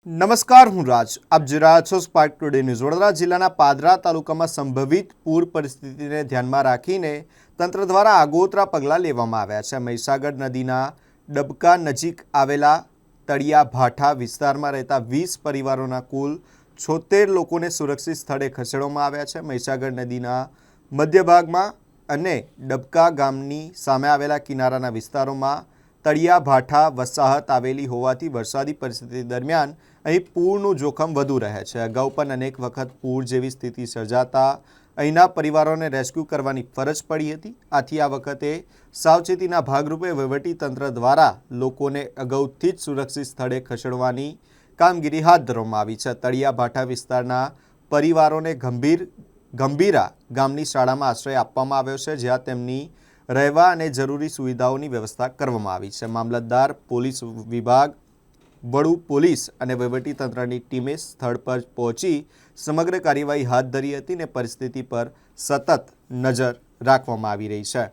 નમસ્કાર, હું રાજ. આપ જોઈ રહ્યા છો સ્પાર્ક ટુડે ન્યૂઝ. વડોદરા જિલ્લાના પાદરા તાલુકામાં સંભવિત પૂર પરિસ્થિતિને ધ્યાનમાં રાખીને તંત્ર દ્વારા આગોતરા પગલાં લેવામાં આવ્યા છે. મહીસાગર નદીના ડબકા નજીક આવેલા તળિયા ભાઠા વિસ્તારમાં રહેતા 20 પરિવારોના કુલ 76 લોકોને સુરક્ષિત સ્થળે ખસેડવામાં આવ્યા છે. મહીસાગર નદીના મધ્ય ભાગમાં અને ડબકા ગામની સામે આવેલા કિનારાના વિસ્તારોમાં તળિયા ભાઠા વસાહત આવેલી હોવાથી વરસાદી પરિસ્થિતિ દરમિયાન અહીં પૂરનું જોખમ વધુ રહે છે. અગાઉ પણ અનેક વખત પૂર જેવી સ્થિતિ સર્જાતા અહીંના પરિવારોને રેસ્ક્યુ કરવાની ફરજ પડી હતી. આથી આ વખતે સાવચેતીના ભાગરૂપે વહીવટીતંત્ર દ્વારા લોકોને અગાઉથી જ સુરક્ષિત સ્થળે ખસેડવાની કામગીરી હાથ ધરવામાં આવી છે. તળિયા ભાઠા વિસ્તારના પરિવારોને ગંભીરા ગામની શાળામાં આશ્રય આપવામાં આવ્યો છે, જ્યાં તેમની રહેવા અને જરૂરી સુવિધાઓની વ્યવસ્થા કરવામાં આવી છે. મામલતદાર, પોલીસ વિભાગ, વડુ પોલીસ અને વહીવટીતંત્રની ટીમે સ્થળ પર પહોંચી સમગ્ર કાર્યવાહી હાથ ધરી હતી અને પરિસ્થિતિ પર સતત નજર રાખવામાં આવી રહી છે.